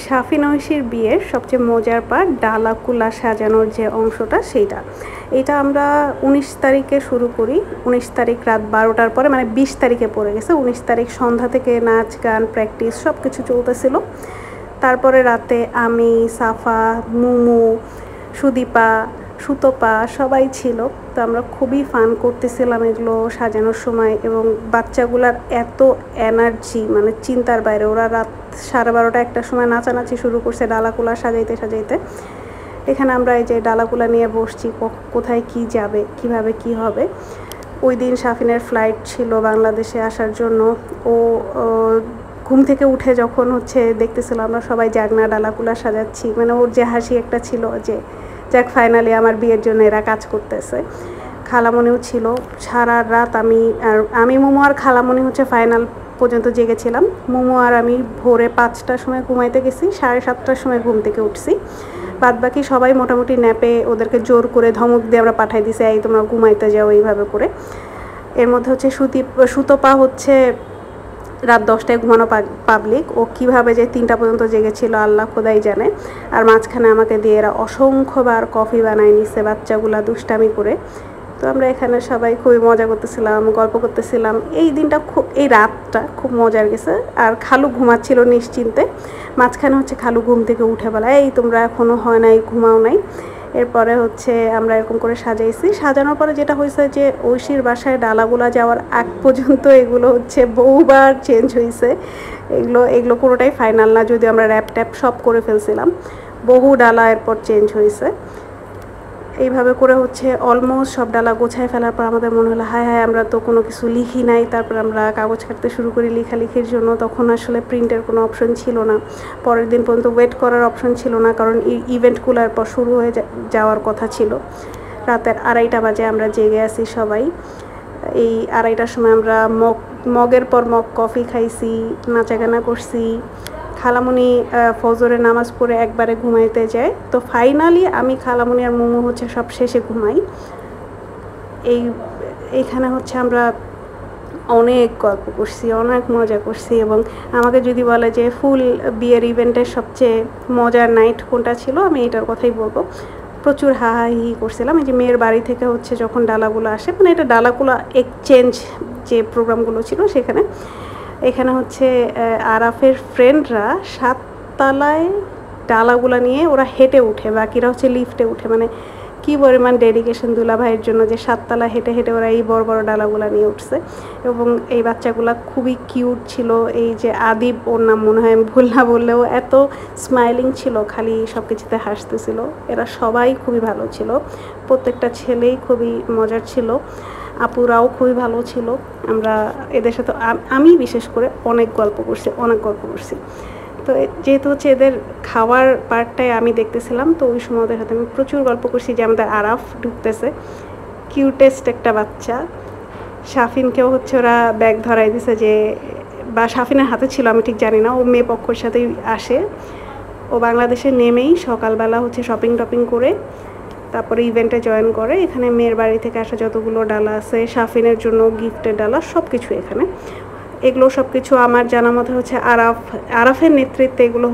শাফিন ঐশীর বিয়ের সবচেয়ে মজার পার্ট ডালা কুলা সাজানোর যে অংশটা সেইটা। এটা আমরা 19 তারিখে শুরু করি। 19 তারিখ রাত 12টার পরে মানে 20 তারিখে পড়ে গেছে। 19 তারিখ সন্ধ্যা থেকে নাচ গান প্র্যাকটিস সব কিছু চলতেছিল। তারপরে রাতে আমি, সাফা, মুমু, সুদীপা, সুতপা সবাই ছিল। তো আমরা খুবই ফান করতেছিলাম এগুলো সাজানোর সময়, এবং বাচ্চাগুলার এত এনার্জি মানে চিন্তার বাইরে। ওরা রাত 12:30 একটার সময় নাচানাচি শুরু করছে ডালাকুলা সাজাইতে সাজাইতে। এখানে আমরা এই যে ডালাকুলা নিয়ে বসছি, কোথায় কি যাবে, কিভাবে কি হবে। ওই দিন শাফিনের ফ্লাইট ছিল বাংলাদেশে আসার জন্য। ও ঘুম থেকে উঠে যখন দেখতেছিল আমরা সবাই জাগনা ডালাকুলা সাজাচ্ছি, মানে ওর যে হাসি একটা ছিল যে যাক ফাইনালি আমার বিয়ের জন্য এরা কাজ করতেছে। খালামণিও ছিল সারা রাত। আমি মোমো আর খালামণি ফাইনাল পর্যন্ত জেগেছিলাম। মোমো আর আমি ভোরে 5টার সময় ঘুমাইতে গেছি, 7:30টার সময় ঘুম থেকে উঠছি। বাদবাকি সবাই মোটামুটি ন্যাপে, ওদেরকে জোর করে ধমক দিয়ে আমরা পাঠাই দিছি, এই তোমরা ঘুমাইতে যাও এইভাবে করে। এর মধ্যে সুতপা রাত 10টায় ঘুমানো পাবলিক। ও কীভাবে যে 3টা পর্যন্ত জেগেছিল আল্লাহ খোদাই জানে। আর মাঝখানে আমাকে দিয়ে এরা অসংখ্যবার কফি বানাই নিচ্ছে বাচ্চাগুলা দুষ্টামি করে। তো আমরা এখানে সবাই খুবই মজা করতেছিলাম, গল্প করতেছিলাম। এই রাতটা খুব মজার গেছে। আর খালু ঘুমাচ্ছিল নিশ্চিন্তে। মাঝখানে খালু ঘুম থেকে উঠে বলা, এই তোমরা এখনও হয় নাই, ঘুমাও নাই। এরপরে আমরা এরকম করে সাজাইছি। সাজানোর পরে যেটা হয়েছে যে ঐশীর বাসায় ডালাগুলা যাওয়ার আগ পর্যন্ত এগুলো বহুবার চেঞ্জ হয়েছে। এগুলো কোনোটাই ফাইনাল না, যদিও আমরা র্যাপ ট্যাপ সব করে ফেলছিলাম। বহু ডালা এরপর চেঞ্জ হয়েছে। এইভাবে করে অলমোস্ট সব ডালা গোছায় ফেলার পর আমাদের মনে হলো হায় হায় আমরা তো কোনো কিছু লিখি নাই। তারপর আমরা কাগজ কাটতে শুরু করি লেখালেখির জন্য। তখন আসলে প্রিন্টের কোনো অপশন ছিল না। পরের দিন পর্যন্ত ওয়েট করার অপশন ছিল না, কারণ ইভেন্টগুলো এরপর শুরু হয়ে যাওয়ার কথা ছিল। রাতের 2:30 বাজে আমরা জেগে আছি সবাই। এই 2:30টার সময় আমরা মগের পর মগ কফি খাইছি, নাচাগানা করছি। খালামণি ফজরের নামাজ পড়ে একবারে ঘুমাইতে যায়। তো ফাইনালি আমি, খালামণি আর মোমো সব শেষে ঘুমাই। এইখানে আমরা অনেক গল্প করছি, অনেক মজা করছি। এবং আমাকে যদি বলে যে ফুল বিয়ের ইভেন্টের সবচেয়ে মজার নাইট কোনটা ছিল, আমি এটার কথাই বলবো। প্রচুর হাহাহি করছিলাম। এই যে মেয়ের বাড়ি থেকে যখন ডালাগুলো আসে, মানে এটা ডালাগুলো এক্সচেঞ্জ যে প্রোগ্রামগুলো ছিল সেখানে। এখানে আরাফের ফ্রেন্ডরা 7 তলায় ডালাগুলা নিয়ে ওরা হেঁটে উঠে, বাকিরা লিফটে উঠে। মানে কি পরিমাণ ডেডিকেশন দুলা ভাইয়ের জন্য যে 7 তলা হেঁটে হেঁটে ওরা এই বড় বড় ডালাগুলা নিয়ে উঠছে। এবং এই বাচ্চাগুলা খুবই কিউট ছিল। এই যে আদিব, ওর নাম মনে হয়, আমি ভুল না বললেও, এত স্মাইলিং ছিল, খালি সব কিছুতে হাসতেছিল। এরা সবাই খুবই ভালো ছিল, প্রত্যেকটা ছেলেই খুবই মজার ছিল। আপুরাও খুবই ভালো ছিল। আমরা এদের সাথে, আমি বিশেষ করে অনেক গল্প করছি। তো যেহেতু এদের খাওয়ার পার্টটাই আমি দেখতেছিলাম, তো ওই সময় ওদের সাথে আমি প্রচুর গল্প করছি। যে আমাদের আরাফ ঢুকতেছে, কিউটেস্ট একটা বাচ্চা। শাফিনকেও ওরা ব্যাগ ধরাই দিছে, যে বা শাফিনের হাতে ছিল আমি ঠিক জানি না। ও মেয়ে পক্ষর সাথেই আসে। ও বাংলাদেশে নেমেই সকালবেলা শপিং টপিং করে তারপরে ইভেন্টে জয়েন করে। এখানে মেয়ের বাড়ি থেকে আসা যতগুলো ডালা আছে, শাফিনের জন্য গিফটের ডালা, সব কিছু এখানে। এগুলো সব কিছু আমার জানা মতে আরাফের নেতৃত্বে এগুলো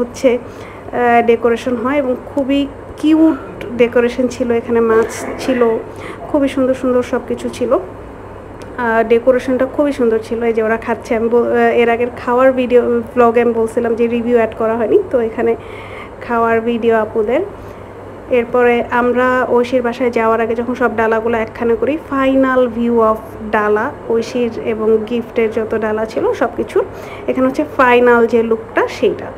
ডেকোরেশন হয়, এবং খুবই কিউট ডেকোরেশন ছিল। এখানে মাছ ছিল, খুবই সুন্দর সুন্দর সব কিছু ছিল। ডেকোরেশনটা খুবই সুন্দর ছিল। এই যে ওরা খাচ্ছে, আমি এর আগের খাওয়ার ব্লগে আমি বলছিলাম যে রিভিউ অ্যাড করা হয়নি, তো এখানে খাওয়ার ভিডিও আপুদের। এরপরে আমরা ঐশীর বাসায় যাওয়ার আগে যখন সব ডালাগুলো একখানে করি, ফাইনাল ভিউ অফ ডালা, ঐশীর এবং গিফটের যত ডালা ছিল সব কিছু, এখানে ফাইনাল যে লুকটা সেইটা।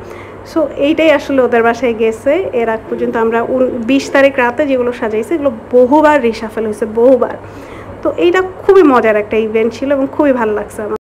সো এইটাই আসলে ওদের বাসায় গেছে। এর আগ পর্যন্ত আমরা 20 তারিখ রাতে যেগুলো সাজাইছি এগুলো বহুবার রিশাফেল হয়েছে, বহুবার। তো এইটা খুবই মজার একটা ইভেন্ট ছিল এবং খুবই ভালো লাগছে আমার।